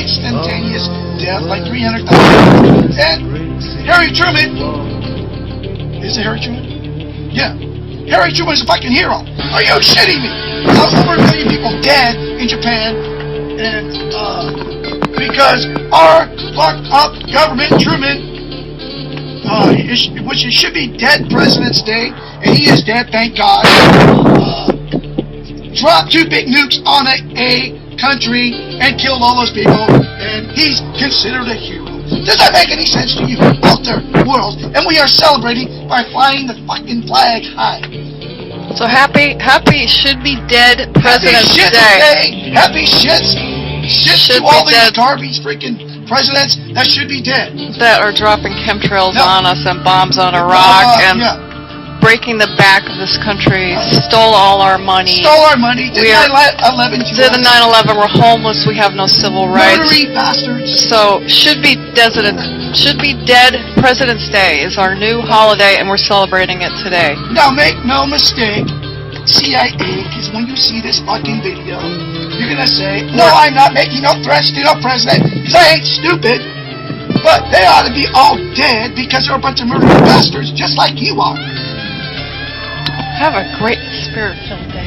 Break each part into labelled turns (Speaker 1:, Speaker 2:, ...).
Speaker 1: instantaneous death, like 300,000. And Harry Truman, is it Harry Truman? Yeah. Harry Truman is a fucking hero. Are you shitting me? Over 1 million people dead in Japan, and because our fucked up government, Truman, which it should be dead President's Day, and he is dead, thank God, dropped 2 big nukes on a country and killed all those people, and he's considered a hero. Does that make any sense to you out there, world? And we are celebrating by flying the fucking flag high.
Speaker 2: So happy should be dead President's
Speaker 1: Day. Happy shits to all these garbage freaking presidents that should be dead.
Speaker 2: That are dropping chemtrails on us and bombs on Iraq and breaking the back of this country, stole all our money.
Speaker 1: Did 9/11 to
Speaker 2: did the 9/11, we're homeless, we have no civil rights.
Speaker 1: Murdery bastards.
Speaker 2: So should be dead President's Day is our new holiday, and we're celebrating it today.
Speaker 1: Now make no mistake, CIA, because when you see this fucking video, you're gonna say, no, I'm not making no threats to no president, because I ain't stupid. But they ought to be all dead because they're a bunch of murderous bastards, just like you are.
Speaker 2: Have a great spirit-filled day.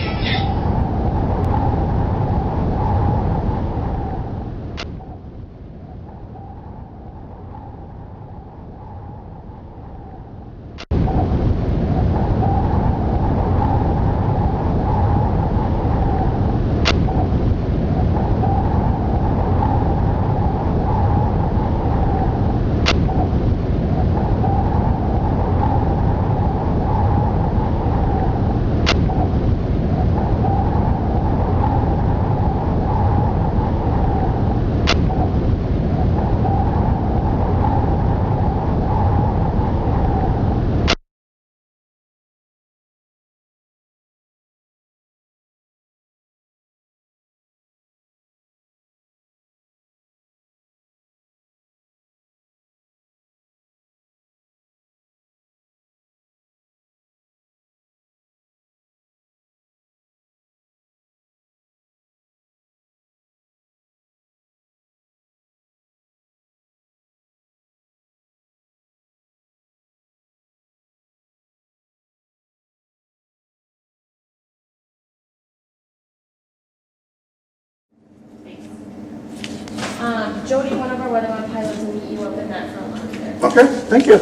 Speaker 3: Jody, one of our weatherman pilots, will meet you up in that front lounge there.
Speaker 1: Okay, thank you.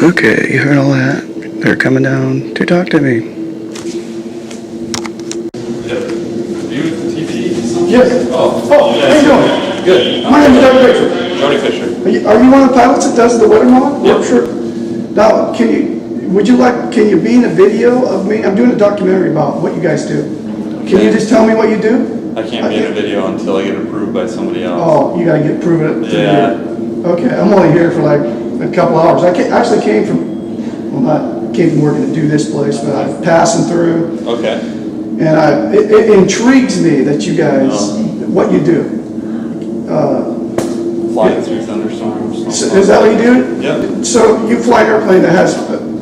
Speaker 4: Okay, you heard all that. They're coming down to talk to me.
Speaker 1: Yes.
Speaker 5: Oh,
Speaker 1: how you doing?
Speaker 5: good.
Speaker 1: My name is Doug Bickford.
Speaker 5: Jody Fisher.
Speaker 1: Are you one of the pilots that does the weather model?
Speaker 5: Yep.
Speaker 1: Sure. Now, can you be in a video of me? I'm doing a documentary about what you guys do. Can you just tell me what you do?
Speaker 5: I can't be in a video until I get approved by somebody else.
Speaker 1: Oh, you gotta get proven it.
Speaker 5: Yeah.
Speaker 1: Okay, I'm only here for like a couple hours. I actually came from working to do this place, but I'm passing through.
Speaker 5: Okay.
Speaker 1: And it intrigues me that you guys, what you do.
Speaker 5: Flying through thunderstorms.
Speaker 1: So is that what you do?
Speaker 5: Yep.
Speaker 1: So you fly an airplane that has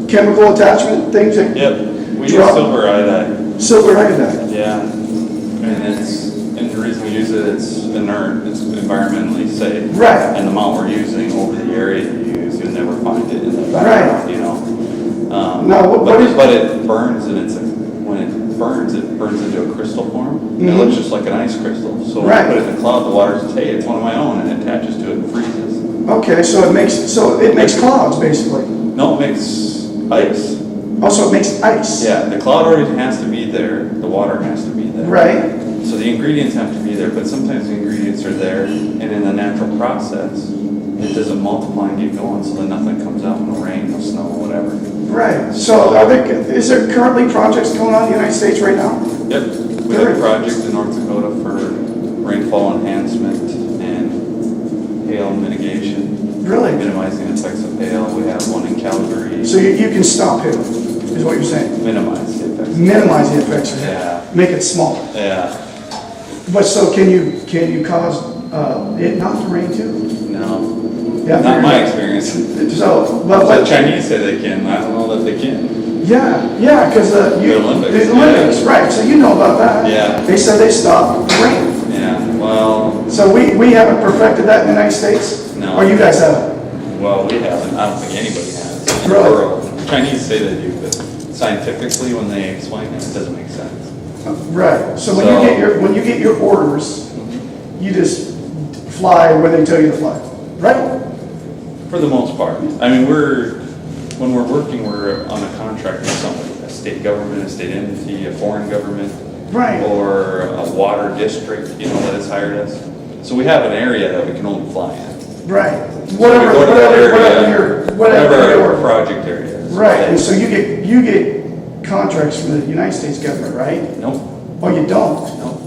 Speaker 1: chemical attachment things that
Speaker 5: Yep. We use
Speaker 1: drop-
Speaker 5: silver iodide.
Speaker 1: silver iodide.
Speaker 5: Yeah. And the reason we use it's inert, it's environmentally safe.
Speaker 1: Right.
Speaker 5: And the amount we're using over the area you use, you'll never find it in the
Speaker 1: Right.
Speaker 5: background, you know.
Speaker 1: Now,
Speaker 5: but it burns, and when it burns into a crystal form. It looks just like an ice crystal. So when
Speaker 1: Right.
Speaker 5: I put it in the cloud, the water says, hey, it's one of my own, and it attaches to it and freezes.
Speaker 1: Okay, so it makes clouds basically.
Speaker 5: No, it makes ice.
Speaker 1: Also, it makes ice.
Speaker 5: Yeah, the cloud already has to be there. The water has to be there.
Speaker 1: Right.
Speaker 5: So the ingredients have to be there, but sometimes the ingredients are there, and in the natural process, it doesn't multiply and get going, so then nothing comes out, no rain, no snow, whatever.
Speaker 1: Right. So is there currently projects going on in the United States right now?
Speaker 5: Yep. We have a project in North Dakota for rainfall enhancement and hail mitigation.
Speaker 1: Really?
Speaker 5: Minimizing the effects of hail. We have one in Calgary.
Speaker 1: So you can stop hail, is what you're saying?
Speaker 5: Minimize the effects.
Speaker 1: Minimize the effects of hail.
Speaker 5: Yeah.
Speaker 1: Make it smaller.
Speaker 5: Yeah.
Speaker 1: But so can you cause it not to rain too?
Speaker 5: No.
Speaker 1: Yeah,
Speaker 5: Not my experience.
Speaker 1: So,
Speaker 5: The Chinese say they can. I don't know that they can.
Speaker 1: yeah, because the
Speaker 5: Olympics.
Speaker 1: Olympics, right? So you know about that.
Speaker 5: Yeah.
Speaker 1: They said they stopped the rain.
Speaker 5: Yeah. Well,
Speaker 1: So we haven't perfected that in the United States?
Speaker 5: No.
Speaker 1: Or you guys haven't?
Speaker 5: Well, we haven't. I don't think anybody has. In
Speaker 1: Really?
Speaker 5: the world. The Chinese say they do, but scientifically, when they explain it, it doesn't make sense.
Speaker 1: Right. So when
Speaker 5: So-
Speaker 1: you get your orders, you just fly where they tell you to fly, right?
Speaker 5: For the most part. I mean, when we're working, we're on a contract with somebody, a state government, a state entity, a foreign government,
Speaker 1: Right.
Speaker 5: or a water district, that has hired us. So we have an area that we can only fly in.
Speaker 1: Right.
Speaker 5: So we go to that area,
Speaker 1: Whatever
Speaker 5: our
Speaker 1: your
Speaker 5: project area is.
Speaker 1: right. And so you get contracts from the United States government, right?
Speaker 5: Nope,
Speaker 1: Or you don't,
Speaker 5: nope.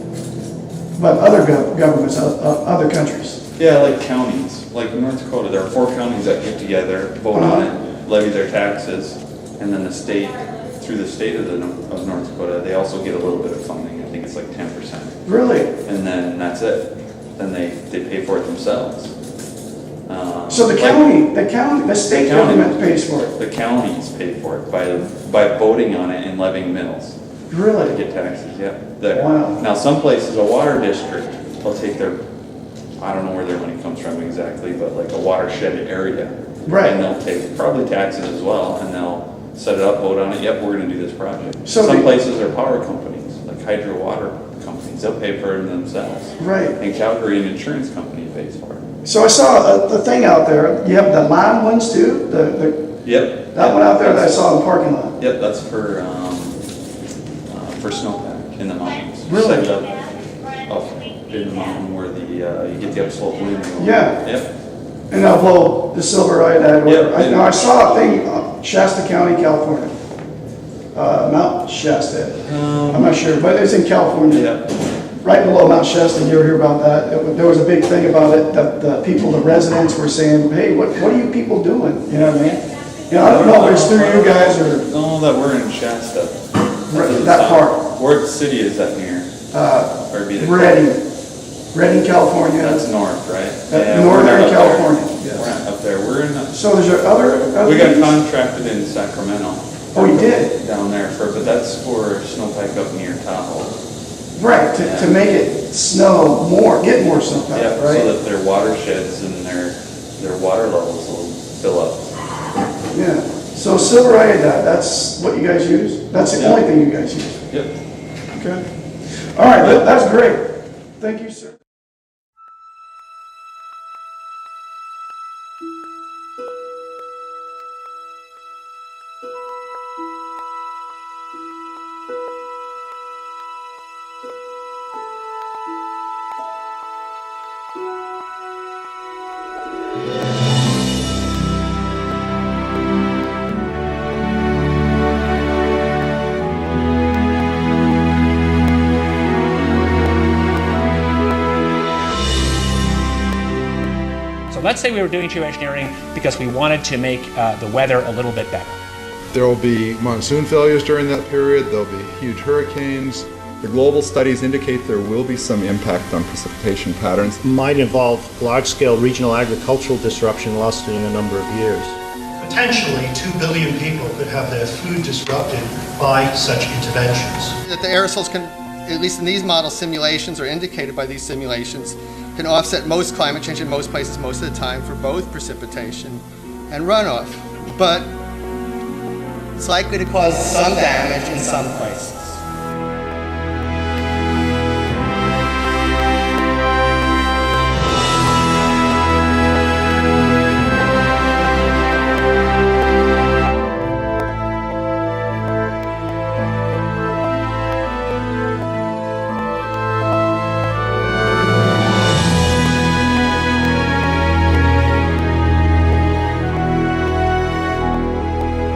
Speaker 1: but other governments, other countries.
Speaker 5: Yeah, like counties, like in North Dakota, there are 4 counties that get together, vote on it, levy their taxes, and then the state, through the state of North Dakota, they also get a little bit of funding. I think it's like 10%.
Speaker 1: Really?
Speaker 5: And then that's it. Then they pay for it themselves.
Speaker 1: So the state government pays for it.
Speaker 5: The counties pay for it by voting on it and levying mills to
Speaker 1: Really?
Speaker 5: get taxes, yeah. There.
Speaker 1: Wow.
Speaker 5: Now, some places, a water district, they'll take I don't know where their money comes from exactly, but like a watershed area.
Speaker 1: Right.
Speaker 5: And they'll take probably taxes as well, and they'll set it up, vote on it, yep, we're gonna do this project.
Speaker 1: So
Speaker 5: Some
Speaker 1: the-
Speaker 5: places are power companies, like hydro water companies, they'll pay for it themselves.
Speaker 1: Right.
Speaker 5: And Calgary, an insurance company pays for it.
Speaker 1: So I saw the thing out there. You have the lime ones too.
Speaker 5: Yep.
Speaker 1: That one out there that I saw in the parking lot.
Speaker 5: Yep, that's for snowpack in the mountains.
Speaker 1: Really?
Speaker 5: Set it up in the mountain where you get the upslope wind.
Speaker 1: Yeah.
Speaker 5: Yep.
Speaker 1: And they'll blow the silver iodide.
Speaker 5: Yep.
Speaker 1: I saw a thing, Shasta County, California. Mount Shasta. I'm not sure, but it's in California.
Speaker 5: Yep.
Speaker 1: Right below Mount Shasta. You ever hear about that? There was a big thing about it. The people, the residents were saying, hey, what are you people doing? You know what I mean? I don't know if it's through you guys or
Speaker 5: No, that we're in Shasta.
Speaker 1: that part.
Speaker 5: Where city is that near? Or it'd be the
Speaker 1: Redding, California.
Speaker 5: That's north, right?
Speaker 1: Northern
Speaker 5: we're not up
Speaker 1: California,
Speaker 5: there.
Speaker 1: yes.
Speaker 5: We're not up there. We're in.
Speaker 1: So there's other
Speaker 5: We got
Speaker 1: things?
Speaker 5: contracted in Sacramento.
Speaker 1: Oh, you did?
Speaker 5: Down there but that's for snowpack up near Tahoe.
Speaker 1: Right, to make it snow more, get more snow,
Speaker 5: Yeah, so
Speaker 1: right?
Speaker 5: that their watersheds and their water levels will fill up.
Speaker 1: Yeah. So silver iodide, that's what you guys use? That's the
Speaker 5: Yeah.
Speaker 1: only thing you guys use?
Speaker 5: Yep.
Speaker 1: Okay. All right, that's great. Thank you, sir.
Speaker 6: Let's say we were doing geoengineering because we wanted to make the weather a little bit better.
Speaker 7: There will be monsoon failures during that period, there'll be huge hurricanes. The global studies indicate there will be some impact on precipitation patterns.
Speaker 8: Might involve large-scale regional agricultural disruption lasting a number of years.
Speaker 9: Potentially 2 billion people could have their food disrupted by such interventions.
Speaker 10: That the aerosols can, at least in these model simulations or indicated by these simulations, can offset most climate change in most places most of the time for both precipitation and runoff. But it's likely to cause some damage in some places.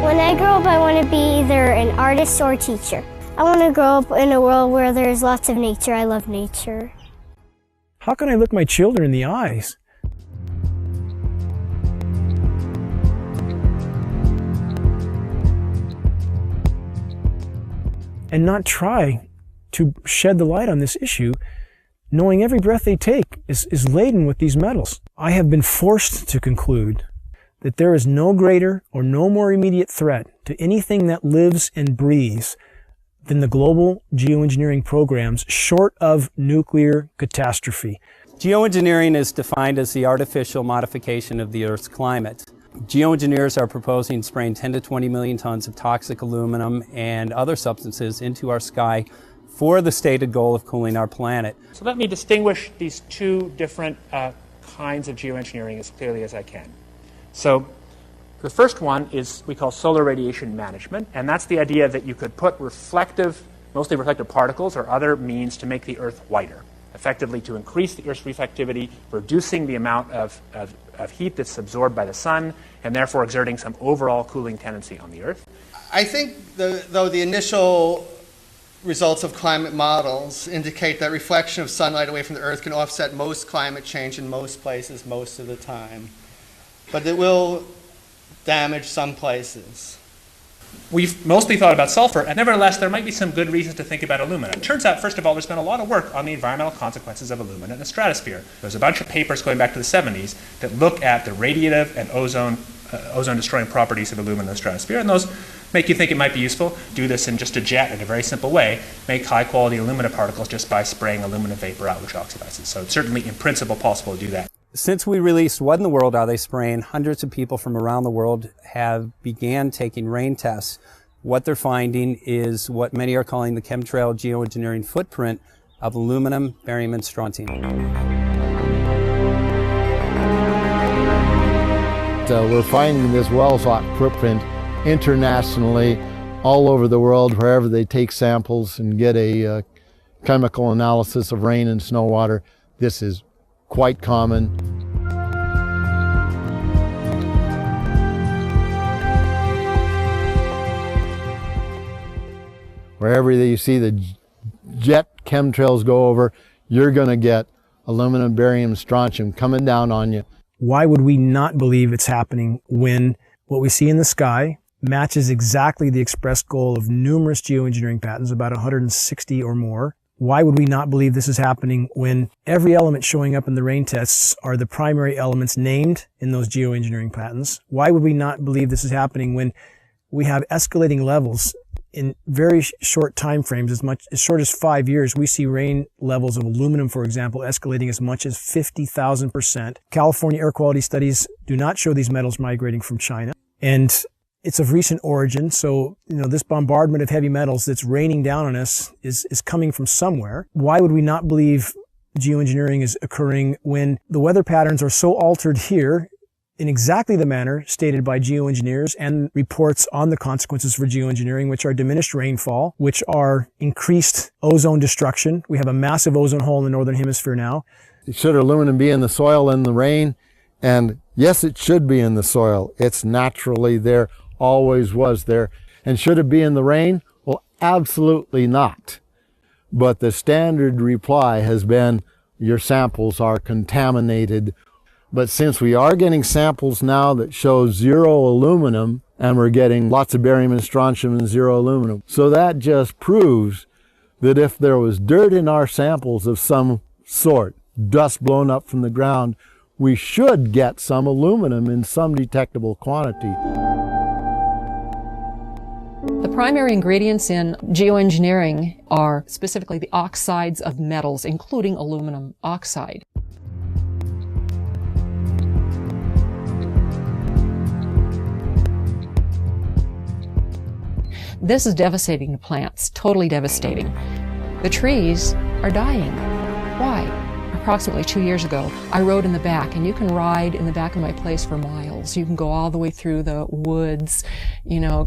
Speaker 11: When I grow up, I want to be either an artist or a teacher. I want to grow up in a world where there's lots of nature. I love nature.
Speaker 12: How can I look my children in the eyes and not try to shed the light on this issue, knowing every breath they take is laden with these metals? I have been forced to conclude that there is no greater or no more immediate threat to anything that lives and breathes than the global geoengineering programs short of nuclear catastrophe.
Speaker 13: Geoengineering is defined as the artificial modification of the Earth's climate. Geoengineers are proposing spraying 10 to 20 million tons of toxic aluminum and other substances into our sky for the stated goal of cooling our planet.
Speaker 6: So let me distinguish these two different kinds of geoengineering as clearly as I can. So the first one is we call solar radiation management, and that's the idea that you could put mostly reflective particles or other means to make the Earth whiter, effectively to increase the Earth's reflectivity, reducing the amount of heat that's absorbed by the sun, and therefore exerting some overall cooling tendency on the Earth.
Speaker 10: I think, though, the initial results of climate models indicate that reflection of sunlight away from the Earth can offset most climate change in most places most of the time. But it will damage some places.
Speaker 6: We've mostly thought about sulfur, and nevertheless, there might be some good reasons to think about alumina. It turns out, first of all, there's been a lot of work on the environmental consequences of alumina in the stratosphere. There's a bunch of papers going back to the 70s that look at the radiative and ozone-destroying properties of alumina in the stratosphere, and those make you think it might be useful. Do this in just a jet in a very simple way. Make high-quality alumina particles just by spraying alumina vapor out, which oxidizes. So it's certainly, in principle, possible to do that.
Speaker 13: Since we released What in the World Are They Spraying?, hundreds of people from around the world have began taking rain tests. What they're finding is what many are calling the chemtrail geoengineering footprint of aluminum, barium, and strontium.
Speaker 14: We're finding this well-sought footprint internationally, all over the world, wherever they take samples and get a chemical analysis of rain and snow water. This is quite common. Wherever you see the jet chemtrails go over, you're going to get aluminum, barium, strontium coming down on you.
Speaker 12: Why would we not believe it's happening when what we see in the sky matches exactly the expressed goal of numerous geoengineering patents, about 160 or more? Why would we not believe this is happening when every element showing up in the rain tests are the primary elements named in those geoengineering patents? Why would we not believe this is happening when we have escalating levels in very short time frames, as short as 5 years? We see rain levels of aluminum, for example, escalating as much as 50,000%. California air quality studies do not show these metals migrating from China. And it's of recent origin, so this bombardment of heavy metals that's raining down on us is coming from somewhere. Why would we not believe geoengineering is occurring when the weather patterns are so altered here in exactly the manner stated by geoengineers and reports on the consequences for geoengineering, which are diminished rainfall, which are increased ozone destruction? We have a massive ozone hole in the northern hemisphere now.
Speaker 14: Should aluminum be in the soil in the rain? And yes, it should be in the soil. It's naturally there. Always was there. And should it be in the rain? Well, absolutely not. But the standard reply has been, your samples are contaminated. But since we are getting samples now that show zero aluminum, and we're getting lots of barium and strontium and zero aluminum, so that just proves that if there was dirt in our samples of some sort, dust blown up from the ground, we should get some aluminum in some detectable quantity.
Speaker 15: The primary ingredients in geoengineering are specifically the oxides of metals, including aluminum oxide. This is devastating to plants, totally devastating. The trees are dying. Why? Approximately 2 years ago, I rode in the back, and you can ride in the back of my place for miles. You can go all the way through the woods,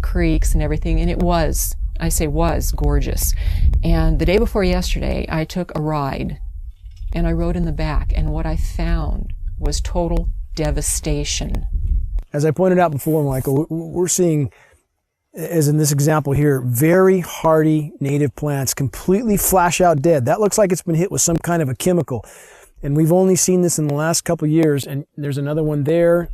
Speaker 15: creeks and everything, and it was, I say was, gorgeous. And the day before yesterday, I took a ride, and I rode in the back, and what I found was total devastation.
Speaker 12: As I pointed out before, Michael, we're seeing, as in this example here, very hardy native plants completely flash out dead. That looks like it's been hit with some kind of a chemical. And we've only seen this in the last couple of years. And there's another one there,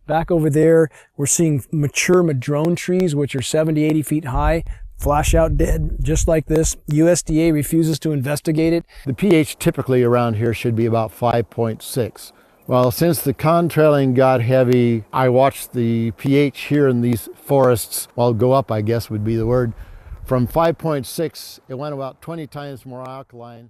Speaker 12: back over there. We're seeing mature madrone trees, which are 70, 80 feet high, flash out dead, just like this. USDA refuses to investigate it.
Speaker 14: The pH typically around here should be about 5.6. Well, since the contrailing got heavy, I watched the pH here in these forests, go up, I guess would be the word. From 5.6, it went about 20 times more alkaline.